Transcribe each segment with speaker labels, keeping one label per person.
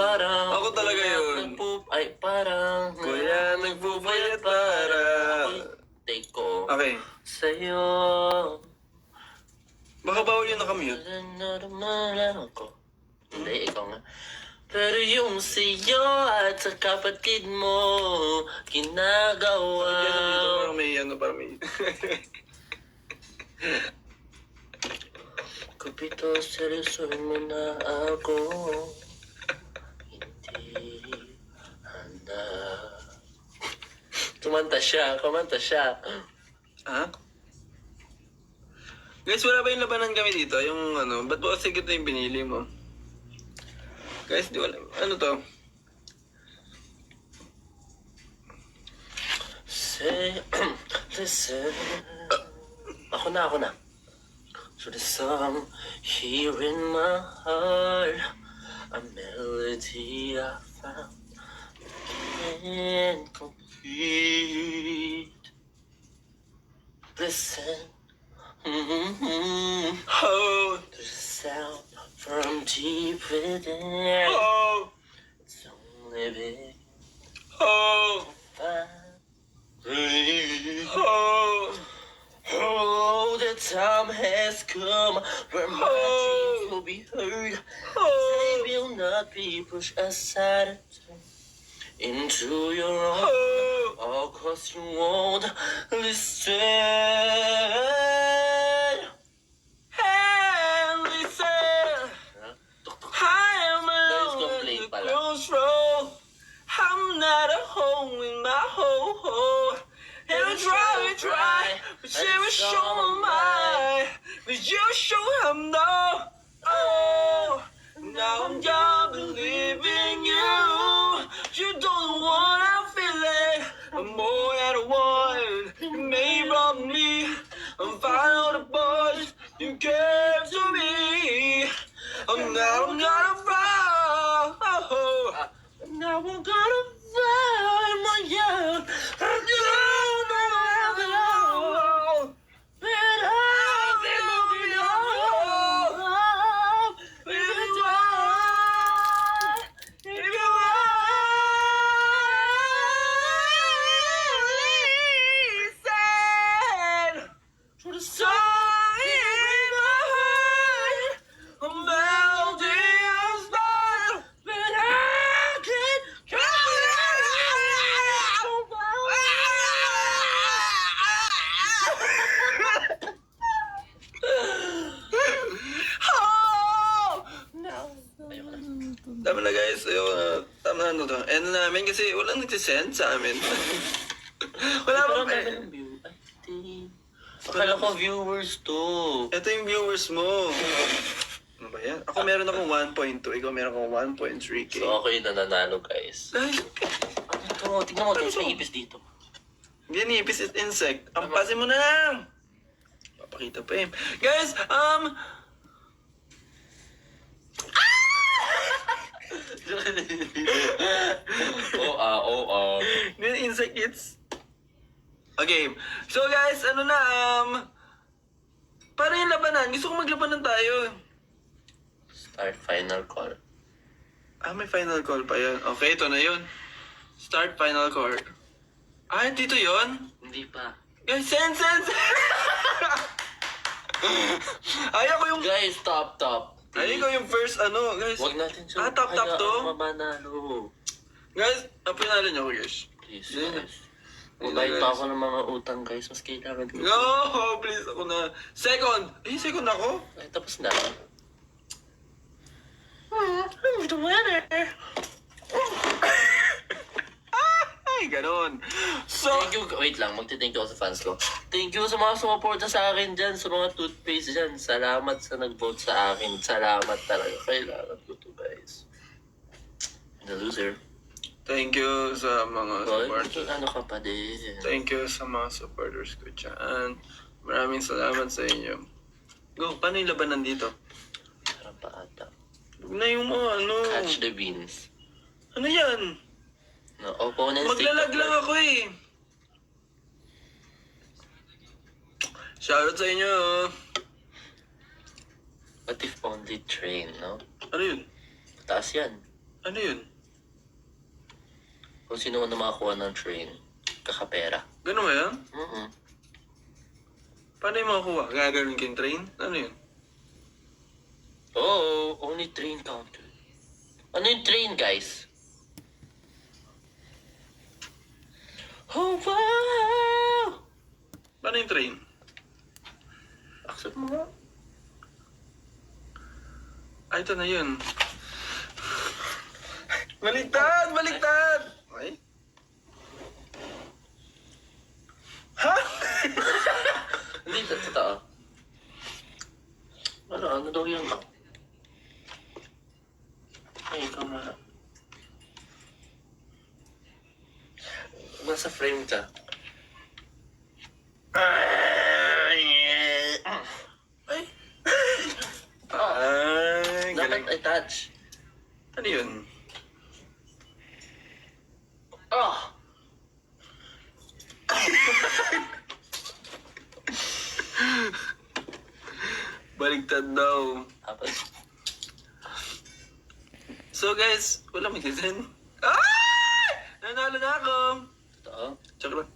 Speaker 1: parang
Speaker 2: Ako talaga yun.
Speaker 1: Parang
Speaker 2: Kuya, nagpupuyat para...
Speaker 1: Take ko
Speaker 2: Okay.
Speaker 1: sa'yo.
Speaker 2: Baka bawal yung nakamute.
Speaker 1: Hindi, ikaw nga. Pero yung sa'yo at sa kapatid mo ginagawa.
Speaker 2: Parang may parang may...
Speaker 1: Kupito, seryosohin mo na ako. Hindi handa. Kumanta siya.
Speaker 2: Ha? Guys, wala ba yung labanan kami dito? Yung ba't ba kasi ito yung pinili mo? Guys, di wala. Ano to?
Speaker 1: Say, listen. Ako na. So the song here in my heart, a melody I found incomplete. Listen,
Speaker 2: Oh!
Speaker 1: to the sound from deep within.
Speaker 2: Oh!
Speaker 1: It's only been
Speaker 2: Oh!
Speaker 1: 5 days.
Speaker 2: Oh!
Speaker 1: Oh, the time has come where my dreams will be heard. They will not be pushed aside into your own. All 'cause you won't listen.
Speaker 2: And listen, I am alone in the crossroad. I'm not at home in my home. And I try, but she was show my, but you show him no. Oh, now I'm done believing you. You don't want I feel it. I'm more than one. You made of me. I'm fine on the boys you gave to me. Now I'm gonna fall. Now I'm gonna fall in my young. Tama na guys, tama na to. End na namin kasi walang nagsisend sa amin. Wala
Speaker 1: Pero
Speaker 2: bang
Speaker 1: namin ang view. Ay, di. Akala ko viewers to.
Speaker 2: Ito yung viewers mo. Ano ba yan? Ako meron akong 1.2, ikaw meron akong 1.3k.
Speaker 1: So ako yung nananalo, guys.
Speaker 2: Ay,
Speaker 1: Ano to? Tingnan mo,
Speaker 2: Ano
Speaker 1: may
Speaker 2: to?
Speaker 1: ipis dito.
Speaker 2: hindi yan ipis, it's insect. Ampasin mo na lang! Papakita pa eh. Guys, Hindi yan insect hits. Okay, so guys, para yung labanan, gusto ko maglabanan tayo.
Speaker 1: Start final call.
Speaker 2: May final call pa yun. Okay, ito na yun. Start final call. Dito yun?
Speaker 1: Hindi pa.
Speaker 2: Guys, send! Ayaw ko yung...
Speaker 1: Guys, top.
Speaker 2: Ayaw ko yung first, guys.
Speaker 1: Huwag natin siya.
Speaker 2: Top to?
Speaker 1: Mamanalo.
Speaker 2: Guys, pinalo niyo ako, guys.
Speaker 1: Please,
Speaker 2: Hindi.
Speaker 1: guys. Magbayad pa ako ng mga utang, guys. Mas kailangan ko.
Speaker 2: No, please, ako na. Second! Second ako?
Speaker 1: Ay, tapos na. I'm the winner.
Speaker 2: Ay, ganun. So,
Speaker 1: Thank you. Wait lang, magti-thank you ako sa fans ko. Thank you sa mga sumuporta sa akin dyan, sa mga toothpaste dyan. Salamat sa nag-vote sa akin. Salamat talaga. Kailangan ko to, guys. The loser.
Speaker 2: thank you sa mga supporters.
Speaker 1: Ano ka pa din?
Speaker 2: Thank you sa mga supporters ko dyan. Maraming salamat sa inyo. Go, paano yung labanan dito?
Speaker 1: Sarap pa ata.
Speaker 2: Huwag na yung mga
Speaker 1: Catch the beans.
Speaker 2: Ano yan?
Speaker 1: No, opponents
Speaker 2: Maglalag lang ako eh. Shoutout sa inyo.
Speaker 1: What if only train, no?
Speaker 2: Ano yun?
Speaker 1: Taas yan.
Speaker 2: Ano yun?
Speaker 1: Kung sino man na makakuha ng train, kakapera.
Speaker 2: Ganun ba yan?
Speaker 1: Mm-mm.
Speaker 2: Paano yung makukuha? Gagawin kayong train? Ano yun?
Speaker 1: Oo, only train counter. Ano yung train, guys? Oh, wow!
Speaker 2: Paano yung train?
Speaker 1: Accept mo nga.
Speaker 2: Ay, ito na yun. Baliktad! Baliktad! Ay? Ha?
Speaker 1: Hindi, totoo. Ano daw yun? Ay, ikaw na. Nasa frame ka.
Speaker 2: Ay!
Speaker 1: Ay,
Speaker 2: Galing.
Speaker 1: dapat i-touch.
Speaker 2: Ano yun?
Speaker 1: Oh!
Speaker 2: Baliktad daw.
Speaker 1: Tapos,
Speaker 2: So guys, wala mag-send. Ay! Nanalo na ako!
Speaker 1: totoo.
Speaker 2: Check lang.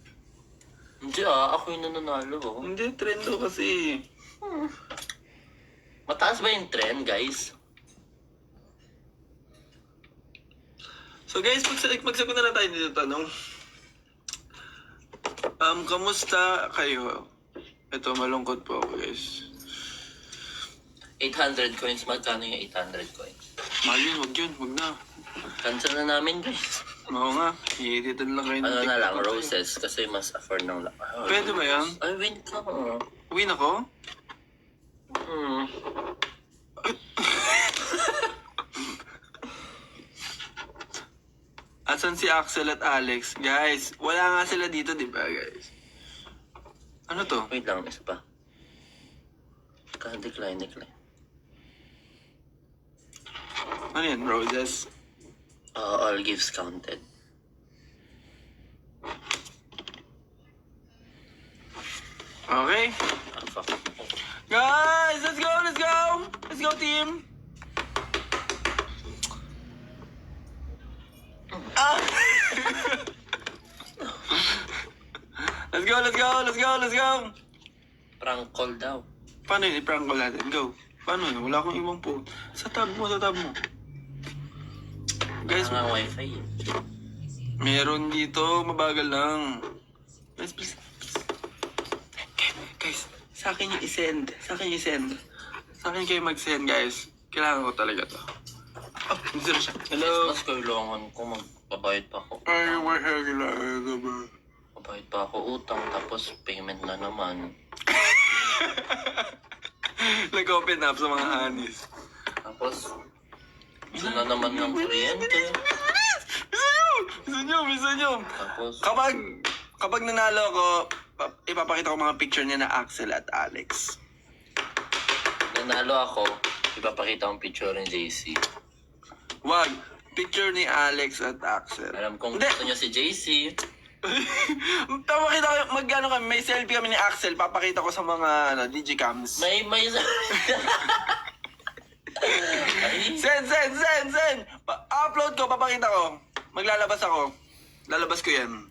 Speaker 1: Hindi ako yung nananalo. Oh.
Speaker 2: Hindi, trendo kasi.
Speaker 1: Mataas ba yung trend, guys?
Speaker 2: So guys, magsagot na lang tayo dito tanong. Kamusta kayo? Ito, malungkot po ako guys.
Speaker 1: 800 coins. Magkano yung 800 coins?
Speaker 2: Mahal yun, wag na.
Speaker 1: Cancel na namin, guys.
Speaker 2: Oo nga, i-editan lang kayo ng
Speaker 1: Ano na
Speaker 2: TikTok
Speaker 1: lang,
Speaker 2: ko.
Speaker 1: roses. Kasi mas afford ng lang.
Speaker 2: Pwede ba yan?
Speaker 1: Ay, win ka.
Speaker 2: Win ako?
Speaker 1: Hmm.
Speaker 2: Asan si Axel at Alex? Guys, wala nga sila dito, di ba guys? Ano to?
Speaker 1: Wait lang, isa pa. Decline.
Speaker 2: Ano yan, roses?
Speaker 1: All gifts counted.
Speaker 2: Okay.
Speaker 1: Ah, fuck.
Speaker 2: Guys, let's go! Let's go, team! Ah! Let's go!
Speaker 1: Prank call daw.
Speaker 2: Paano yun? I-prank call natin. Go. Paano yun? Wala akong ibang phone. Sa tab mo. Guys,
Speaker 1: Guys, nga wifi.
Speaker 2: meron dito. Mabagal lang. Guys, please. Guys, sa akin yung i-send. Sa akin kayo mag-send, guys. Kailangan ko talaga to. Oh, hindi na siya. Hello.
Speaker 1: Mas kailangan ko magbabayad pa ako.
Speaker 2: Ay, kailangan ko ba?
Speaker 1: Magbabayad pa ako utang, tapos payment na naman.
Speaker 2: Nag-open up sa mga anis.
Speaker 1: Tapos, isa na naman ng kuryente.
Speaker 2: Bisa nyo.
Speaker 1: Tapos,
Speaker 2: Kapag nanalo ako, ipapakita ko mga picture niya na Axel at Alex.
Speaker 1: nanalo ako, ipapakita ang picture ni JC.
Speaker 2: Wag, picture ni Alex at Axel.
Speaker 1: Alam kong
Speaker 2: Hindi.
Speaker 1: gusto niya si JC.
Speaker 2: Papakita ko, kami, may selfie kami ni Axel, papakita ko sa mga digicams.
Speaker 1: May... Ay,
Speaker 2: Send! Upload ko, papakita ko. Maglalabas ako. Lalabas ko yan.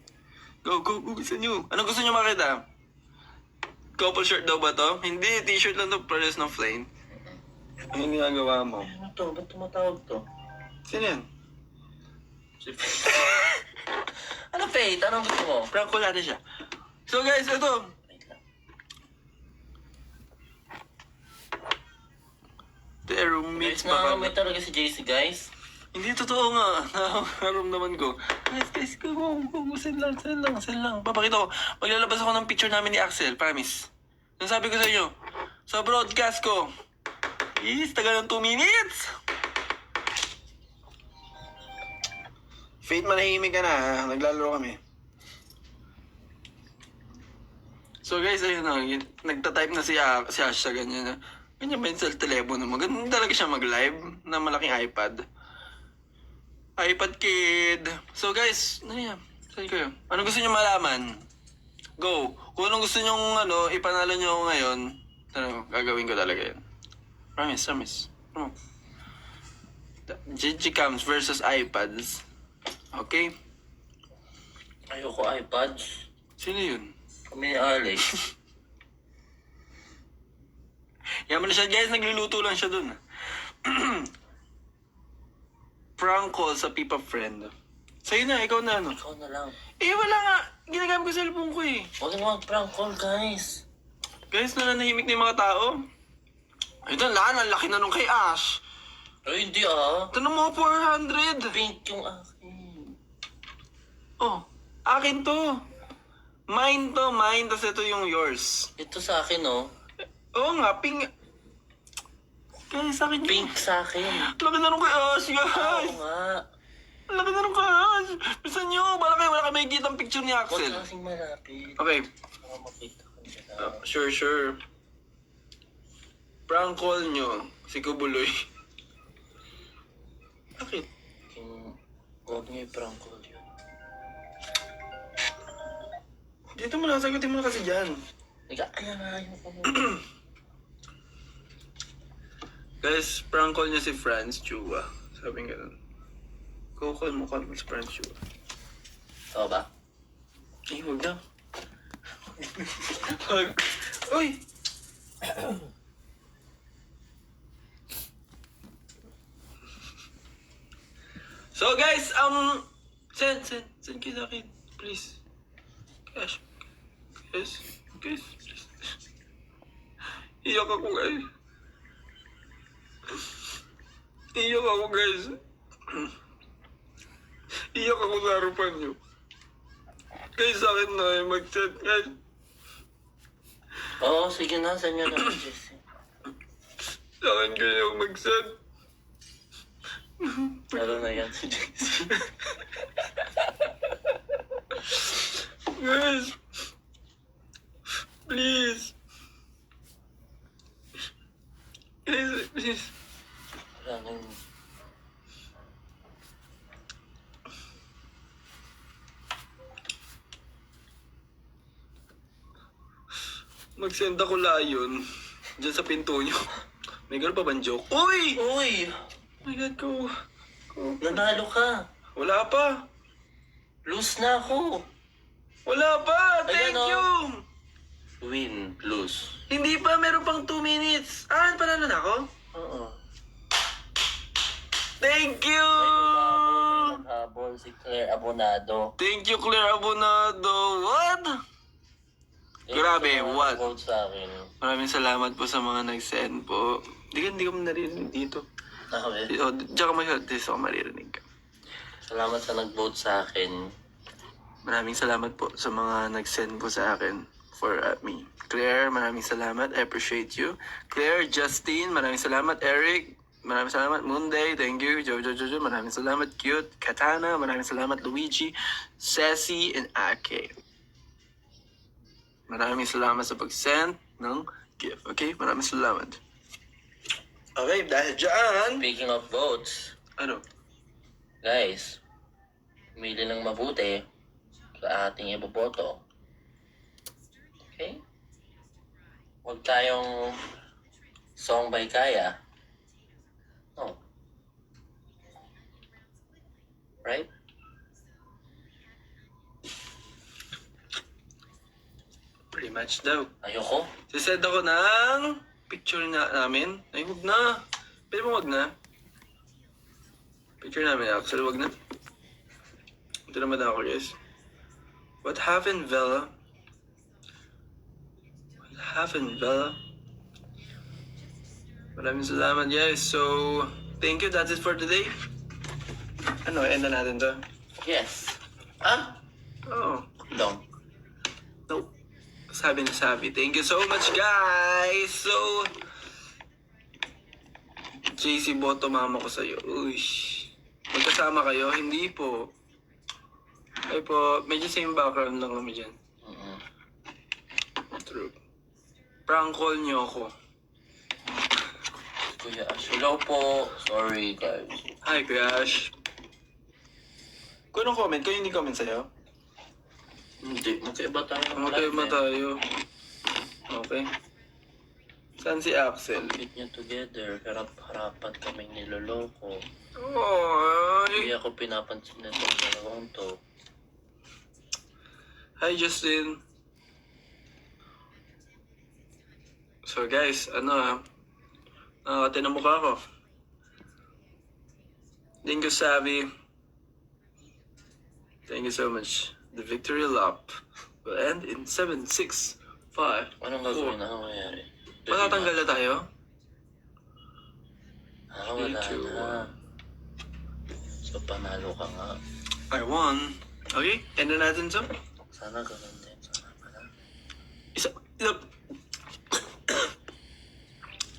Speaker 2: Go, gusto nyo. Anong gusto nyo makita? Couple shirt daw ba to? Hindi, t-shirt lang to, pares ng flame. Ano yung ginagawa mo?
Speaker 1: ano to? Ba't tumatawag to?
Speaker 2: Sino yan?
Speaker 1: Si Ano, Faith? Anong gusto mo?
Speaker 2: Prank call natin siya. So guys, ito.
Speaker 1: Wait lang.
Speaker 2: The roommates
Speaker 1: Guys,
Speaker 2: pa
Speaker 1: may talaga si JC, guys.
Speaker 2: Hindi, totoo nga. Naramdaman ko. Guys, go. Send lang. Papakita ko. Maglalabas ako ng picture namin ni Axel. Promise. Nasabi ko sa inyo. Sa broadcast ko. Yes, tagal ng 2 minutes. Faith, manahimik ka na ha. Naglalaro kami. So guys, ayun na. Nagtatype na si Asha ganyan na. Ganyan ba yung sa telepono mo? Ganun talaga siya mag-live na malaking iPad. iPad Kid. So guys, ano yan? Saan kayo? Ano gusto nyo malaman? Go. Kung anong gusto nyo ipanalo nyo ngayon, gagawin ko talaga yan. Promise. Come on.
Speaker 3: Digicams versus iPads. Okay?
Speaker 1: Ayoko iPads.
Speaker 3: Sino yun?
Speaker 1: Kami ni Alex.
Speaker 3: Yaman na siya, guys. Nagluluto lang siya dun. Prank call sa Pipa Friend. Sa'yo na, ikaw na ano.
Speaker 1: Ikaw na lang.
Speaker 3: Eh, wala nga. Ginagamit ko sa cellphone ko eh.
Speaker 1: Huwag na mag-prank call, guys.
Speaker 3: Guys, nananahimik na yung mga tao. Ito, ang laki na nung kay Ash.
Speaker 1: Ay, hindi ah.
Speaker 3: Tanong mo, 400.
Speaker 1: Pink yung akin.
Speaker 3: Oh, akin to. Mine to, mine. Tapos ito yung yours.
Speaker 1: Ito sa akin, oh.
Speaker 3: Oo nga, pink. Guys, sa akin yun.
Speaker 1: Pink sa akin.
Speaker 3: Laki na nung kay Ash,
Speaker 1: Oo
Speaker 3: guys.
Speaker 1: nga.
Speaker 3: Laki na nung kay Ash. Bisa nyo, wala kayo may kitang picture ni
Speaker 1: Huwag
Speaker 3: Axel.
Speaker 1: kasing malapit.
Speaker 3: Okay.
Speaker 1: Baka makita ko nila.
Speaker 3: Sure. Prank call nyo, si Kubuloy. Bakit?
Speaker 1: Huwag niyo i-prank call yun.
Speaker 3: Dito mo lang, sagutin mo na kasi dyan.
Speaker 1: Kaya nga yung
Speaker 3: Guys, prank call niya si Franz Chua. Sabi nga nun. Call mo si Franz Chua.
Speaker 1: Oo ba?
Speaker 3: Eh, huwag na. Huwag. Uy! So guys, send kayo sa akin. Please. Cash. Guys, please. Iyak ako, guys. Iyak ako, guys. Iyak ako sa harapan niyo. Guys, sa akin na mag-chat, guys.
Speaker 1: Oo, sige na. Saan nyo na, Jesse?
Speaker 3: Sa akin kayo mag-chat.
Speaker 1: Lalo na yan si Jesse.
Speaker 3: Guys. Please. Guys, please.
Speaker 1: Wala nang...
Speaker 3: Mag-send ako layon dyan sa pinto nyo. May gano'n pa bang joke? Uy!
Speaker 1: Uy!
Speaker 3: Oh my God, go.
Speaker 1: Nanalo ka.
Speaker 3: Wala pa.
Speaker 1: Lose na ako.
Speaker 3: Wala pa. Thank
Speaker 1: Ayan,
Speaker 3: you.
Speaker 1: Win, lose.
Speaker 3: Hindi pa. Meron pang 2 minutes. Panalo na ako?
Speaker 1: Oo.
Speaker 3: Thank you.
Speaker 1: Habol si Claire Abonado.
Speaker 3: Thank you, Claire Abonado. What? Grabe, what?
Speaker 1: Vote sa akin.
Speaker 3: Maraming salamat po sa mga nag-send po. Hindi ko naririnig dito.
Speaker 1: Okay.
Speaker 3: Diyan ka mag-help ako maririnig ka.
Speaker 1: Salamat sa nag-vote sa akin.
Speaker 3: Maraming salamat po sa mga nag-send po sa akin for me. Claire, maraming salamat. I appreciate you. Claire, Justine, maraming salamat. Eric, maraming salamat. Munday, thank you. Jojo, maraming salamat. Cute. Katana, maraming salamat. Luigi, Ceci, and Ake. Maraming salamat sa pag-send ng gift. Okay? Maraming salamat. Okay, dahil dyan...
Speaker 1: Speaking of votes,
Speaker 3: Ano?
Speaker 1: guys, pumili ng mabuti sa ating iboboto. Okay? Huwag tayong song by Kaya. No. Right?
Speaker 3: Pretty much daw.
Speaker 1: Ayoko.
Speaker 3: Sisend ako ng picture namin. Ay, huwag na. Pwede mo wag na. Picture namin, Axel, wag na. Ito naman ako, guys. What happened, Bella? What happened, Bella? Maraming salamat, guys. So, thank you. That's it for today. Ano, end na natin to?
Speaker 1: Yes. Ah?
Speaker 3: Oh,
Speaker 1: Long.
Speaker 3: nope. Sabi na sabi. Thank you so much, guys. So, JC Boto, mama ko sa'yo. Uy, magkasama kayo? Hindi po. Ay po, medyo same background lang kami dyan. True. Prank call niyo ako.
Speaker 1: Kuya Ash. Hello po. Sorry, guys.
Speaker 3: Hi, Kuya Ash. Kung anong comment, kayo hindi comment sa'yo?
Speaker 1: Hindi. Magkaiba tayo. ng
Speaker 3: Okay,
Speaker 1: life, eh.
Speaker 3: tayo. Okay. Saan si Axel?
Speaker 1: Keep nyo together. Harap-harapan kaming niloloko.
Speaker 3: Oy!
Speaker 1: Hindi ako pinapansin na itong dalawang to.
Speaker 3: Hi, Justin. So guys, nakakati na mukha ko. Thank you, Sabi. Thank you so much. The victory lap will end in 7, 6, 5.
Speaker 1: Anong gagawin na mangyayari?
Speaker 3: Matatanggal na tayo?
Speaker 1: Wala
Speaker 3: 3, 2,
Speaker 1: na. So, panalo ka nga.
Speaker 3: I won. Okay, end na natin to.
Speaker 1: Sana ganun din. Sana pala.
Speaker 3: Isa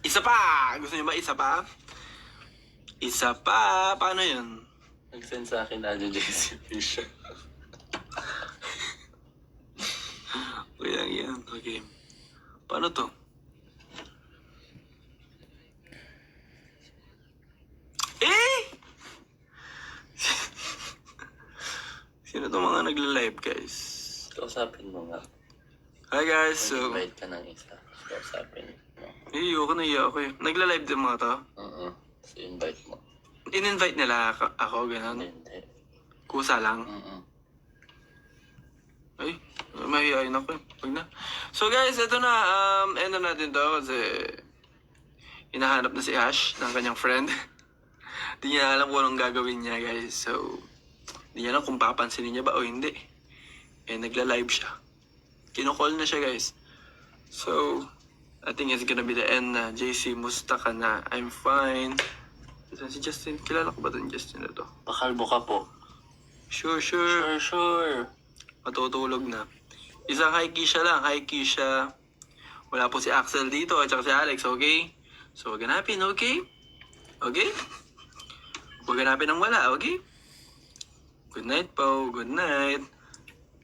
Speaker 3: Isa pa! Gusto niyo ba isa pa? Isa pa! Paano yun?
Speaker 1: Nag-send sa akin na JC Fisher.
Speaker 3: Okay lang yan. Okay. Paano to? Eh! Sino to mga nagla-live, guys?
Speaker 1: Kausapin mo nga.
Speaker 3: Hi, guys. So,
Speaker 1: Mag-invite ka ng isa. Kausapin mo.
Speaker 3: ayoko na iya ako eh. Nagla-live din mga to.
Speaker 1: So, invite mo.
Speaker 3: In-invite nila ako, gano'n.
Speaker 1: Hindi.
Speaker 3: Kusa lang. Ay, mahihayin ako eh. Huwag na. So guys, ito na. End na natin to kasi hinahanap na si Ash ng kanyang friend. Di niya alam kung anong gagawin niya, guys. So, di niya alam kung papansinin niya ba o hindi. Eh, nagla-live siya. Kinocall na siya, guys. So, I think it's gonna be the end na. JC, musta ka na? I'm fine. Si Justin, kilala ko ba itong Justin na to?
Speaker 1: Pakalbo ka po.
Speaker 3: Sure.
Speaker 1: Sure.
Speaker 3: Matutulog na. Isang hi Kisha lang. Hi Kisha. Wala po si Axel dito at saka si Alex, okay? So, huwag ganapin, okay? Okay? Huwag ganapin ng wala, okay? Good night po. Good night.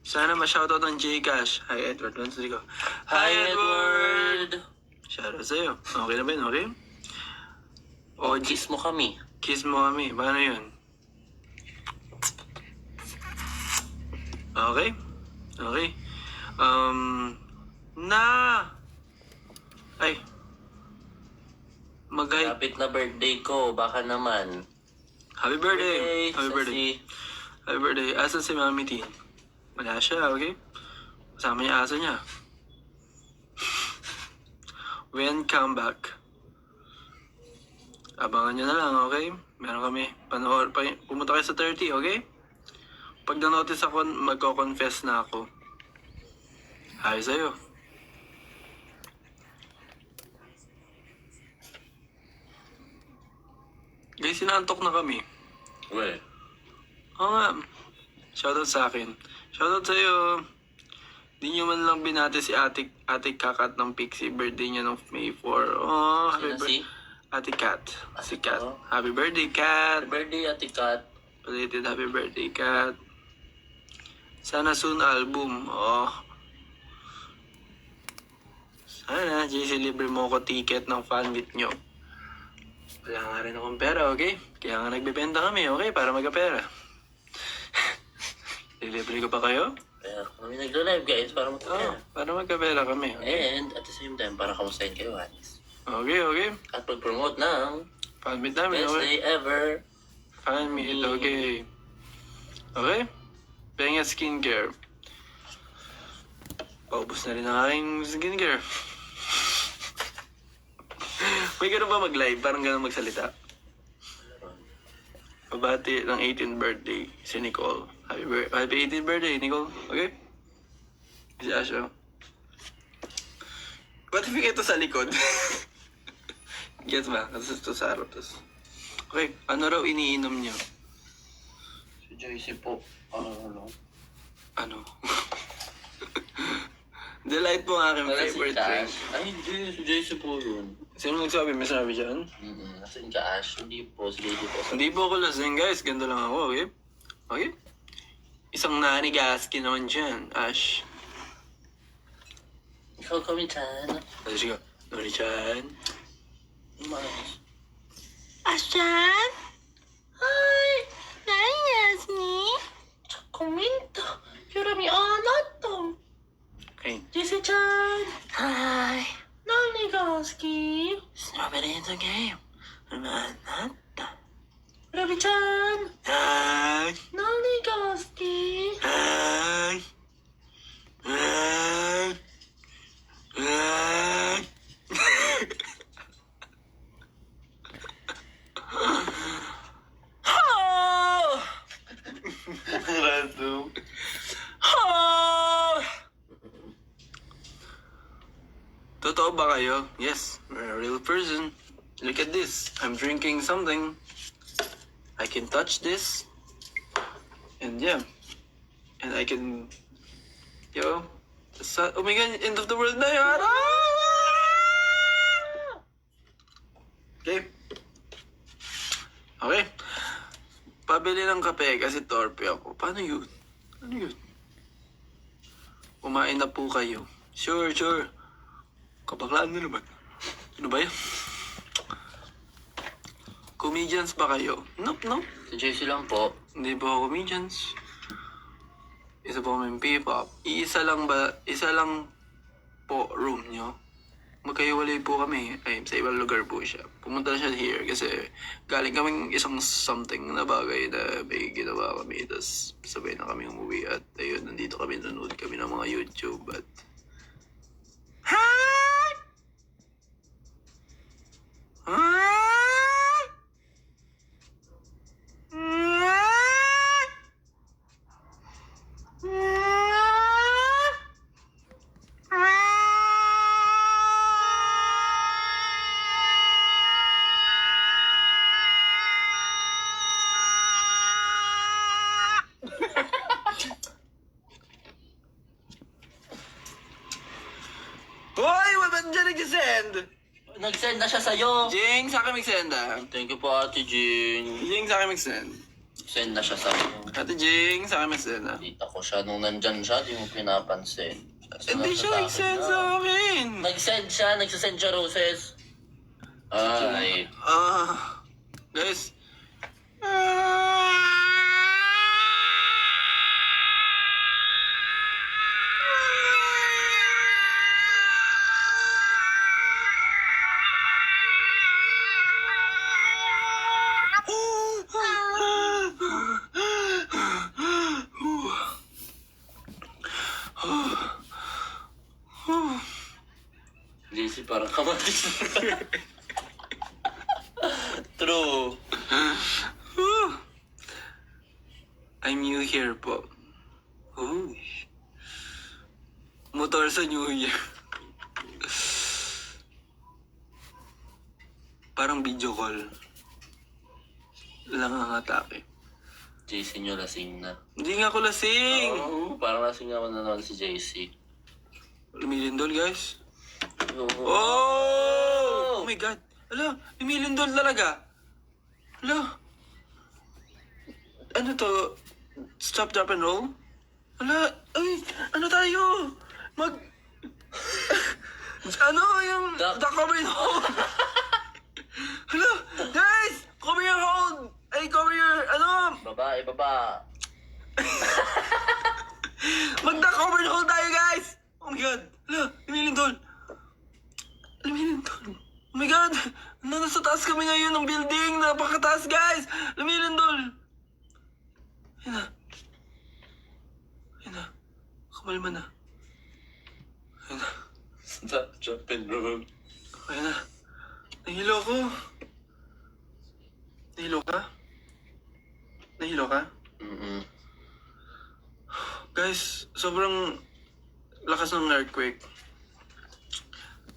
Speaker 3: Sana ma-shoutout ang Jcash. Hi Edward.
Speaker 1: Hi, Edward!
Speaker 3: Shoutout sa'yo. Okay na ba yun, okay? O,
Speaker 1: Kiss mo kami.
Speaker 3: kiss mo kami. Paano yun? Okay? Okay. Ay. Mag-hi.
Speaker 1: Lapit na birthday ko. Baka naman.
Speaker 3: Happy birthday. Happy birthday.
Speaker 1: Sasi.
Speaker 3: Happy birthday. Asan si Mami T? Wala siya, okay? Kasama niya asa niya. When come back. Abangan niyo na lang, okay? Meron kami. Pumunta kayo sa 30, okay? Pag na-notice ako, magko-confess na ako. Hi sa'yo. Guys, sinantok na kami.
Speaker 1: Well,
Speaker 3: Oo nga. Shoutout sa akin. Shoutout sa'yo. Di nyo man lang binati si Ate Kakat ng Pixie. Birthday niya ng May 4. Oh, happy
Speaker 1: sino si?
Speaker 3: birthday. Ate Kat. Si Kat.
Speaker 1: Oh.
Speaker 3: Happy birthday, Kat.
Speaker 1: Happy birthday, Ate Kat.
Speaker 3: Belated happy birthday, Kat. Sana soon album. Oh. Sana, JC, libre mo ko ticket ng fan meet nyo. Wala nga rin akong pera, okay? Kaya nga nagbebenta kami, okay? Para magkapera. Lilibre ko pa kayo?
Speaker 1: Pero kami naglo-live guys para
Speaker 3: Oo,
Speaker 1: magkakaya.
Speaker 3: para magkapera kami. Okay,
Speaker 1: And at the same time, para kamustahin kayo, Anis.
Speaker 3: okay.
Speaker 1: At pag-promote ng
Speaker 3: Fan meet namin,
Speaker 1: best
Speaker 3: okay?
Speaker 1: day ever.
Speaker 3: Fan meet, okay. Okay? Penga skincare. Paubos na rin ang aking skincare. May ganun ba mag-live? Parang ganun magsalita. Pabati ng 18th birthday si Nicole. Happy 18th birthday, Nicole. Okay? Si Asha. Ba't ito sa likod? Gets ba? Kasi ito sa harap. Okay, ano raw iniinom niyo?
Speaker 1: Si Joyce po.
Speaker 3: Ano? Delight po ang aking
Speaker 1: Wala si
Speaker 3: favorite drink.
Speaker 1: Cash. Ay, hindi. Si Joyce po yun.
Speaker 3: Sino nagsabi? May sabi dyan?
Speaker 1: Nasaan ka, Ash? Hindi po. Si Lady po.
Speaker 3: Hindi po ako lasing, guys. Ganda lang ako, okay? Okay? Isang nanigaski naman dyan, Ash.
Speaker 1: Ikaw kami dyan.
Speaker 3: Sige, Nori-chan.
Speaker 1: Umayos.
Speaker 2: Ashan? Hi! Nayas ni?
Speaker 1: Komento. Yurami anato.
Speaker 3: Okay.
Speaker 1: Jesse-chan.
Speaker 2: Hi!
Speaker 1: Nanigaski. Ravi-chan!
Speaker 3: Ay!
Speaker 1: Nani Gasti!
Speaker 3: Ay! Ay! Ay!
Speaker 2: Oh!
Speaker 3: Random.
Speaker 2: Oh!
Speaker 3: Totoo ba kayo? Yes, we're a real person. Look at this. I'm drinking something. I can touch this. And yeah. And I can... Yo. Oh my god, end of the world na yan! Okay. Okay. Pabili ng kape kasi torpe ako. Paano yun? Ano yun? Kumain na po kayo. Sure, sure. Kabaklaan na naman. Ano ba yan? Comedians ba kayo? Nope, nope.
Speaker 1: Si JC lang po.
Speaker 3: Hindi po ako comedians. Isa po kami P-pop. Isa lang po room nyo. Magkahiwalay po kami. Ay, sa ibang lugar po siya. Pumunta siya here kasi galing kaming isang something na bagay na may ginawa kami. Tapos sabay na kami umuwi at ayun, nandito kami, nanood kami ng mga YouTube at... Hi! Hi! Hoy! Wala ba dyan nag-send?
Speaker 1: Nag-send na siya sa'yo.
Speaker 3: Jing, sa akin mag-send ah.
Speaker 1: Thank you po, Ate Jing.
Speaker 3: Jing, sa akin mag-send.
Speaker 1: Send na siya sa'yo.
Speaker 3: Ate Jing, sa akin mag-send ah.
Speaker 1: Kita ko siya nung nandyan siya, di mo pinapansin.
Speaker 3: Hindi siya nag-send sa akin.
Speaker 1: Nag-send siya, nagsasend siya roses. Ay.
Speaker 3: Guys.
Speaker 1: JC parang kamatis. True.
Speaker 3: I'm new here po. Uy. Motor sa New Year. Parang video call. Lang ang atake.
Speaker 1: JC nyo lasing na.
Speaker 3: Hindi nga ako lasing.
Speaker 1: Oo, parang lasing naman na naman si JC.
Speaker 3: Lumilindol, guys.
Speaker 1: Oo.
Speaker 3: Oh! Oh my God. Ala, lumilindol talaga. Ala. Ano to? Stop, drop, and roll? Ala, ay, ano tayo? Ano yung... The cover and hold? Hello, guys! Cover your hold! Ay, cover your... Ano?
Speaker 1: Babae, baba.
Speaker 3: Magda cover and hold tayo, guys! Oh my God! Hala, lumilindol! Lumilindol! Oh my God! Nasa taas kami ngayon ng building! Napakataas, guys! Lumilindol! Ayun na. Ayun na. Kumalma na. Ayun na.
Speaker 1: Stop, drop, and roll.
Speaker 3: Ayun na. Nahilo ko. Nahilo ka? Nahilo ka?
Speaker 1: Mm-mm.
Speaker 3: Guys, sobrang lakas ng earthquake.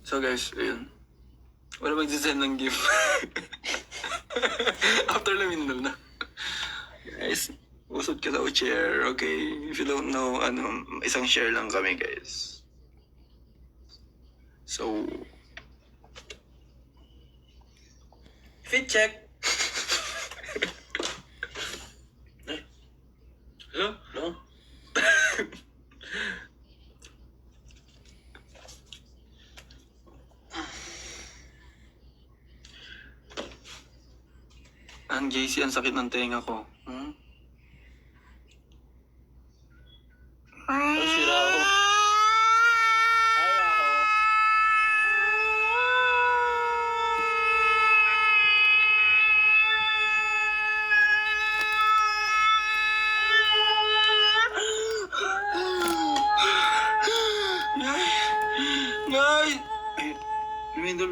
Speaker 3: So guys, ayun. Wala magsisend ng gift. After lumindol na. Guys, usod ka daw chair, okay? If you don't know, isang share lang kami, guys. So, fit check. Hello?
Speaker 1: No?
Speaker 3: Ang JC, ang sakit ng tenga ko. Hmm?
Speaker 1: Ay, sira ako. Ay, ako.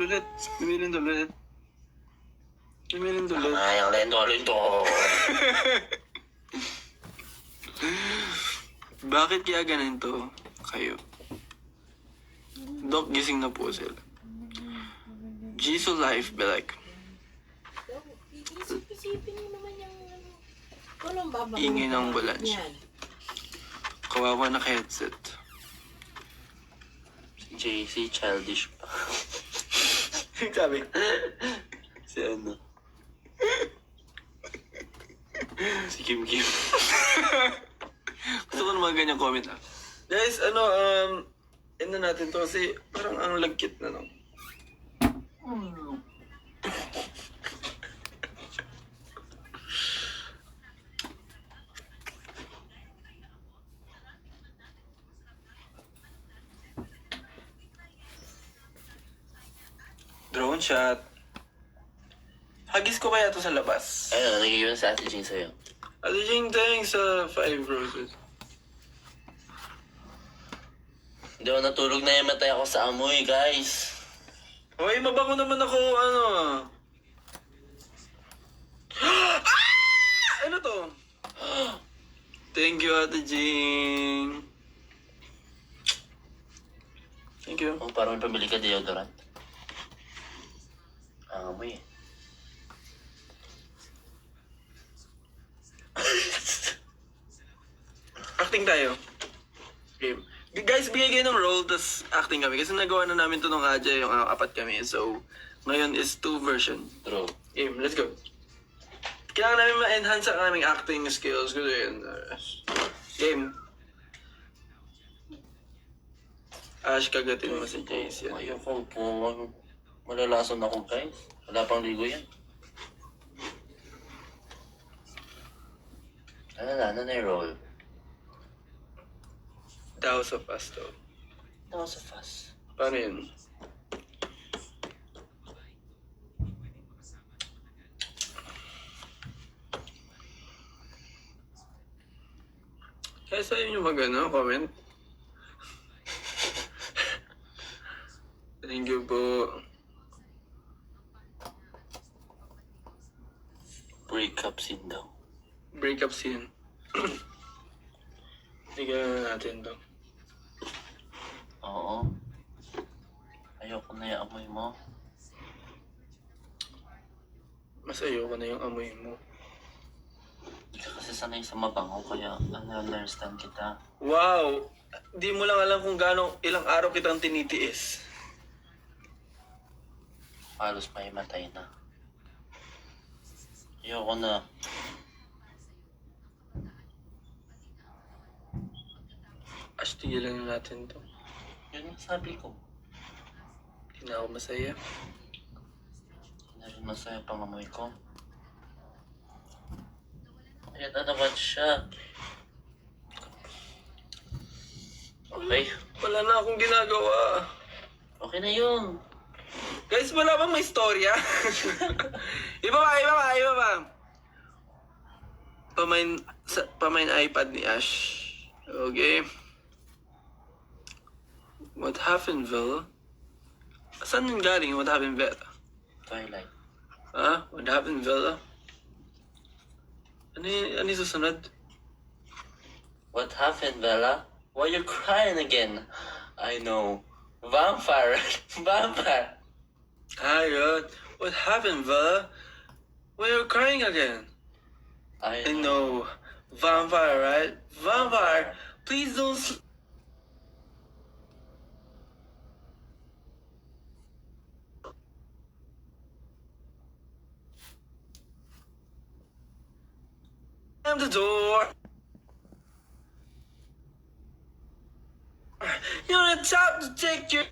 Speaker 3: ulit. Lumilin ulit. Lumilin ulit.
Speaker 1: Ay, ang lento.
Speaker 3: Bakit kaya ganito kayo? Dok, gising na po sila. Jisoo life be like,
Speaker 4: Isip-isipin mo naman yung ano. Walang babago.
Speaker 3: ingay ng ambulance.
Speaker 4: Yan.
Speaker 3: Kawawa na headset.
Speaker 1: Si JC, childish pa.
Speaker 3: Sabi, si ano?
Speaker 1: Si Kim Kim.
Speaker 3: Gusto ko naman ganyan comment ah. Guys, end na natin to kasi parang ang lagkit na no. Drone shot. Hagis ko kaya to sa labas.
Speaker 1: Ayun, nag-iwan sa Ate Jing sa'yo.
Speaker 3: Ate Jing, thanks sa 5 roses.
Speaker 1: Hindi ako natulog na matay ako sa amoy, guys.
Speaker 3: Hoy, mabango naman ako, ano. Ah! Ano to? Thank you, Ate Jing. Thank you.
Speaker 1: Oh, parang may pabili ka deodorant. Ang amoy eh.
Speaker 3: Acting tayo. Game. Guys, bigay kayo ng role, tas acting kami. Kasi nagawa na namin to nung Aja, yung apat kami. So, ngayon is 2 version.
Speaker 1: True.
Speaker 3: Game, let's go. Kailangan namin ma-enhance ang aming acting skills. Kasi yun. Game. Ash, kagatin mo si Jace. Yan.
Speaker 1: Ayoko po. Malalason ako, guys. Wala pang ligo yan. Ano na yung roll?
Speaker 3: The House of Us to.
Speaker 1: That was a fuss.
Speaker 3: Paano yun? Kaya sa'yo nyo mag-ano, comment. Thank you po.
Speaker 1: Breakup scene daw.
Speaker 3: Breakup scene. Tignan na natin to.
Speaker 1: Oo. Ayoko na yung amoy mo.
Speaker 3: Mas ayoko na yung amoy mo.
Speaker 1: Hindi ka kasi sanay sa mabango, kaya understand kita.
Speaker 3: Wow! Di mo lang alam kung ilang araw kitang tinitiis.
Speaker 1: Halos mahimatay na. Ayoko na.
Speaker 3: Ash, tigilan na natin to.
Speaker 1: Yun yung sabi ko.
Speaker 3: Hindi na ako masaya.
Speaker 1: Hindi na rin masaya pang amoy ko. Kaya na naman siya. Okay.
Speaker 3: Wala na akong ginagawa.
Speaker 1: Okay na yun.
Speaker 3: Guys, wala bang may storya? iba pa. Pamain iPad ni Ash. Okay. What happened, Villa? Saan yung galing? What happened, Villa?
Speaker 1: Twilight.
Speaker 3: Ha? What happened, Villa? Ano yung susunod?
Speaker 1: What happened, Bella? Why you crying again? I know. Vampire. Vampire.
Speaker 3: Ah, yun. What happened, Villa? Why are you crying again?
Speaker 1: I
Speaker 3: I know. Vampire, right? Vampire! Please don't... Slam the door! You're on top to take your...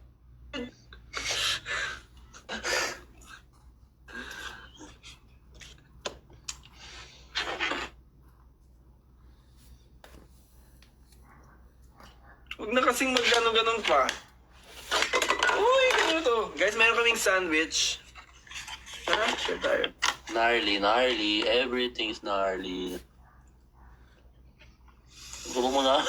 Speaker 3: Huwag na kasing mag-ganon-ganon pa. Uy, ano to? Guys, meron kaming sandwich. Tara, share tayo.
Speaker 1: Gnarly. Everything's gnarly. Gulo mo na.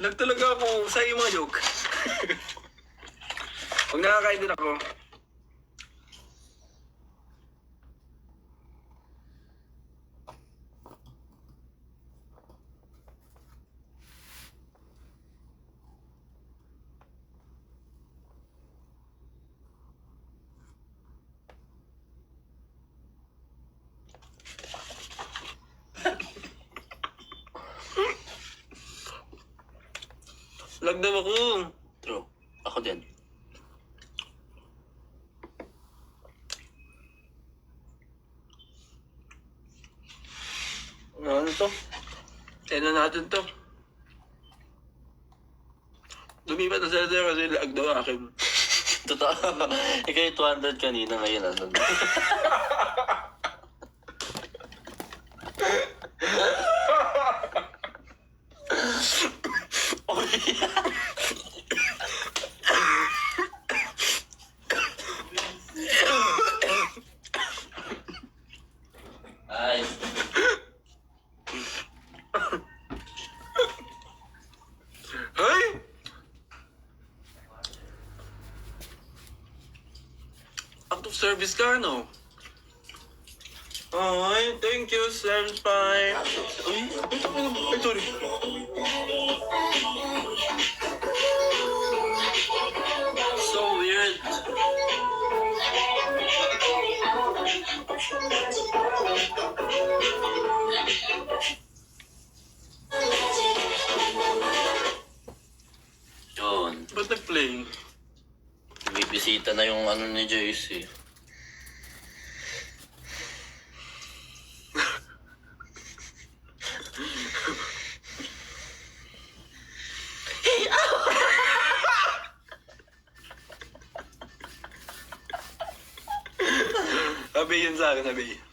Speaker 3: Lag talaga ako sa iyo mga joke. Pag nakakain din ako. Lagdam ako.
Speaker 1: True. Ako din.
Speaker 3: Ano to? Kaya na natin to. Lumipat na sila kasi lag daw akin.
Speaker 1: Totoo. Ikaw yung 200 kanina, ngayon ano. Ay,
Speaker 3: Hey! Out of service ka, no? Ay, thank you, Service Pie. Uy, ay, sorry. So weird.
Speaker 1: yun.
Speaker 3: Ba't nag-play?
Speaker 1: Bibisita na yung ano ni Joyce eh.
Speaker 3: Sabi yun sa akin, sabi.